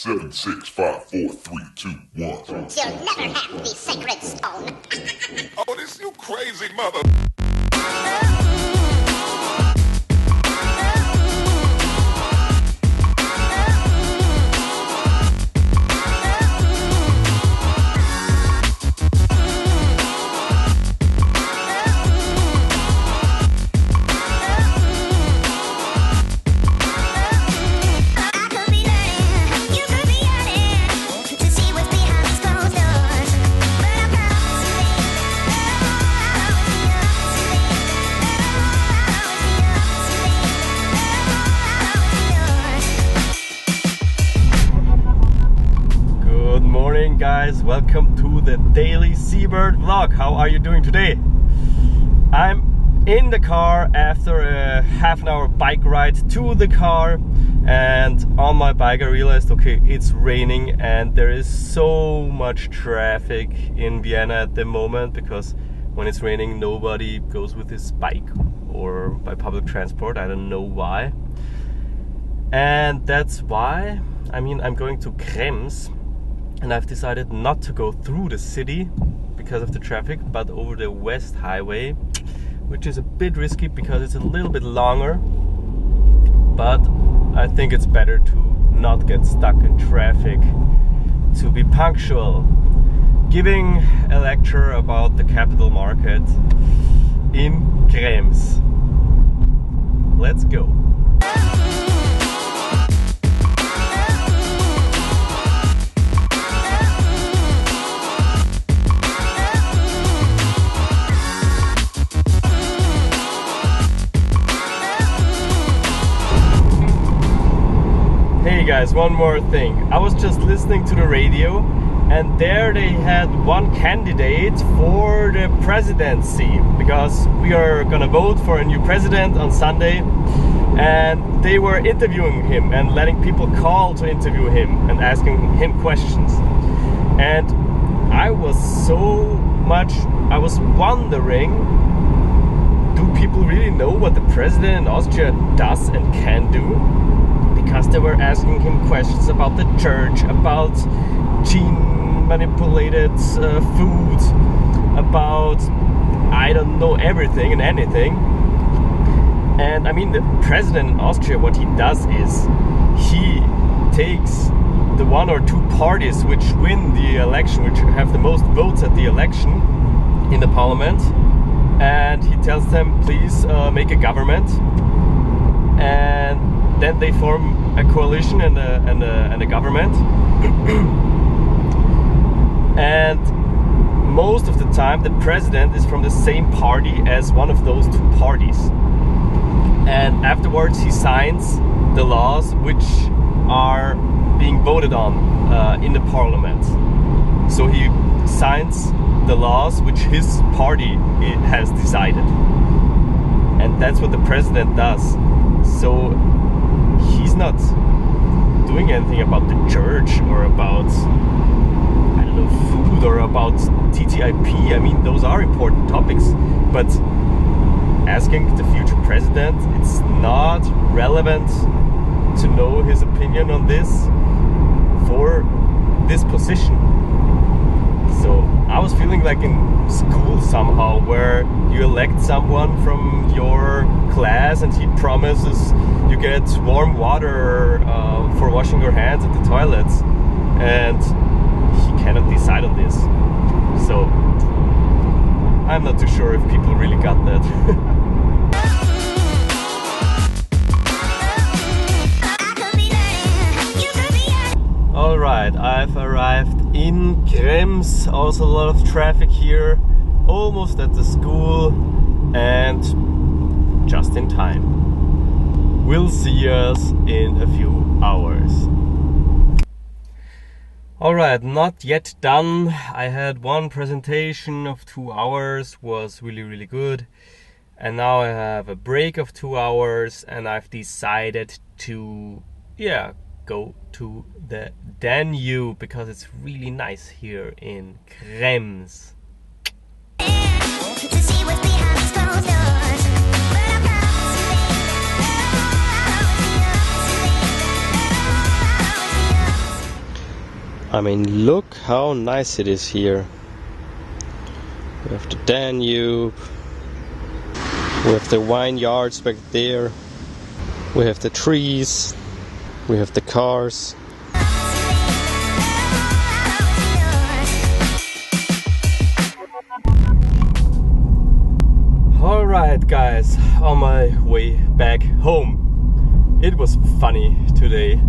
7, 6, 5, 4, 3, 2, 1. You'll never have the sacred stone. Oh, this you crazy mother. Guys, welcome to the daily Seabird vlog. How are you doing today? I'm in the car after a half an hour bike ride to the car, and on my bike I realized, okay, it's raining and there is so much traffic in Vienna at the moment, because when it's raining nobody goes with his bike or by public transport. I don't know why, and that's why I'm going to Krems. And I've decided not to go through the city because of the traffic, but over the West Highway, which is a bit risky because it's a little bit longer. But I think it's better to not get stuck in traffic, to be punctual. Giving a lecture about the capital market in Krems. Let's go. Hey guys, one more thing. I was just listening to the radio, and there they had one candidate for the presidency, because we are gonna vote for a new president on Sunday, and they were interviewing him and letting people call to interview him and asking him questions. And I was wondering, do people really know what the president in Austria does and can do? Because they were asking him questions about the church, about gene manipulated food, about, I don't know, everything and anything. And I mean, the president in Austria, what he does is he takes the one or two parties which win the election, which have the most votes at the election in the parliament, and he tells them, please make a government. And then they form a coalition and a government. And most of the time the president is from the same party as one of those two parties. And afterwards he signs the laws which are being voted on in the parliament. So he signs the laws which his party has decided. And that's what the president does. So he's not doing anything about the church or about, I don't know, food or about TTIP. I mean, those are important topics, but asking the future president, it's not relevant to know his opinion on this for this position. So I was feeling like in school somehow, where you elect someone from your class and he promises you get warm water for washing your hands at the toilets, and he cannot decide on this. So I'm not too sure if people really got that. Alright, I've arrived in Krems. Also a lot of traffic here, almost at the school, and just in time. We'll see us in a few hours. Alright, not yet done. I had one presentation of 2 hours, was really good. And now I have a break of 2 hours, and I've decided to, go to the Danube, because it's really nice here in Krems. I mean, look how nice it is here. We have the Danube, we have the vineyards back there, we have the trees, we have the cars. Alright guys, on my way back home. It was funny today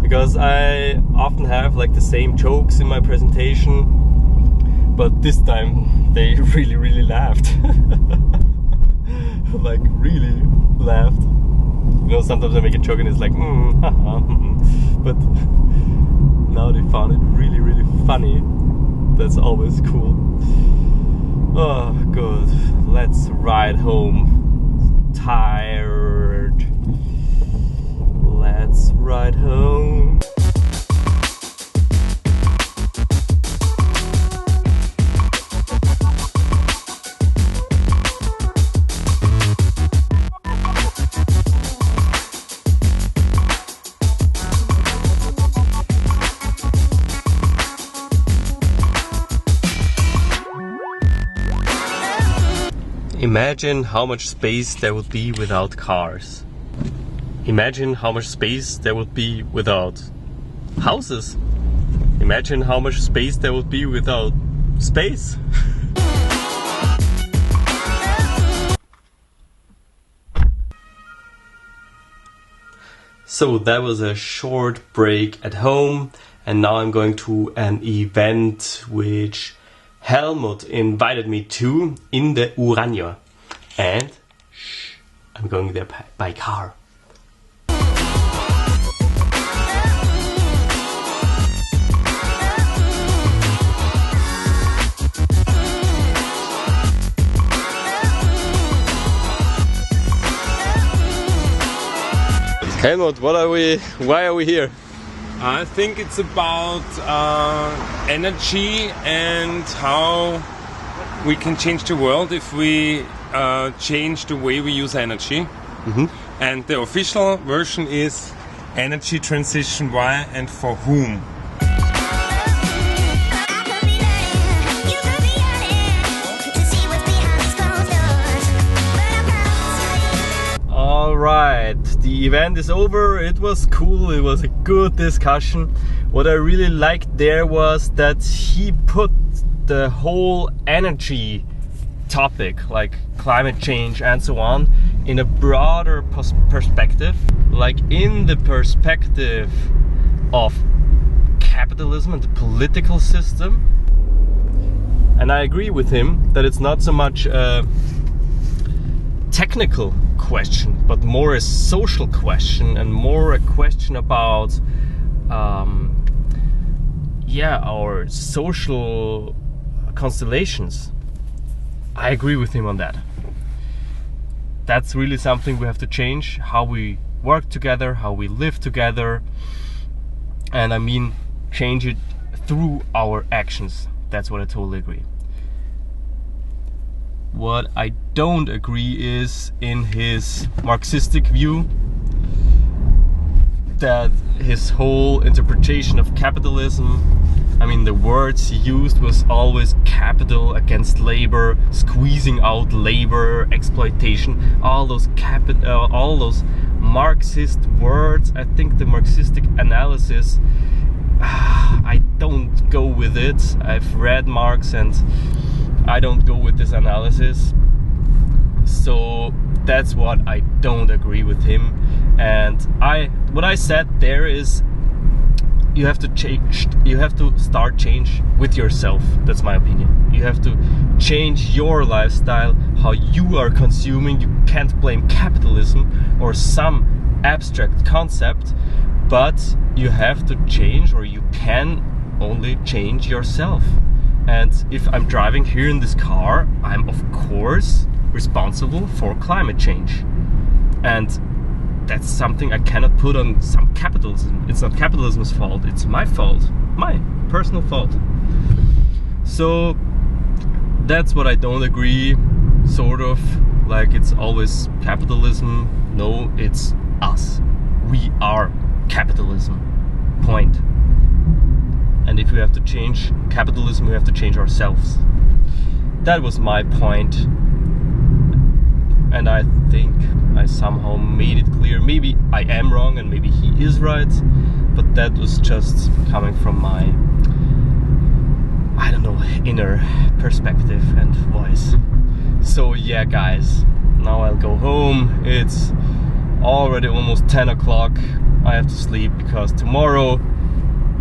because I often have like the same jokes in my presentation, but this time they really laughed. Like really laughed. You know, sometimes I make a joke and it's like haha, but now they found it really funny. That's always cool. Oh, good. Let's ride home. Tired. Let's ride home. Imagine how much space there would be without cars. Imagine how much space there would be without houses. Imagine how much space there would be without space. So that was a short break at home, and now I'm going to an event which Helmut invited me to in the Urania, and I'm going there by car. Helmut, why are we here? I think it's about energy and how we can change the world if we change the way we use energy. And the official version is energy transition, why and for whom. Alright, the event is over. It was cool, it was a good discussion. What I really liked there was that he put the whole energy topic, like climate change and so on, in a broader perspective, like in the perspective of capitalism and the political system. And I agree with him that it's not so much a technical question, but more a social question and more a question about our social constellations. I agree with him on that. That's really something we have to change, how we work together, how we live together, and I mean change it through our actions. That's what I totally agree. What I don't agree is in his Marxistic view, that his whole interpretation of capitalism, I mean the words he used was always capital against labor, squeezing out labor, exploitation, all those Marxist words. I think the Marxistic analysis, I don't go with it. I've read Marx and I don't go with this analysis, so that's what I don't agree with him. And what I said there is, you have to change. You have to start change with yourself. That's my opinion. You have to change your lifestyle, how you are consuming. You can't blame capitalism or some abstract concept, but you have to change, or you can only change yourself. And if I'm driving here in this car, I'm of course responsible for climate change. And that's something I cannot put on some capitalism. It's not capitalism's fault, it's my fault, my personal fault. So that's what I don't agree, sort of, like it's always capitalism. No, it's us. We are capitalism. Point. And if we we have to change capitalism, we have to change ourselves. That was my point, and I think I somehow made it clear. Maybe I am wrong and maybe he is right, but that was just coming from my, I don't know, inner perspective and voice. So yeah guys, now I'll go home. It's already almost 10 o'clock. I have to sleep because tomorrow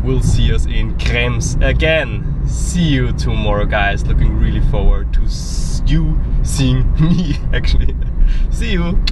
we'll see us in Krems again. See you tomorrow guys, looking really forward to you seeing me actually. See you!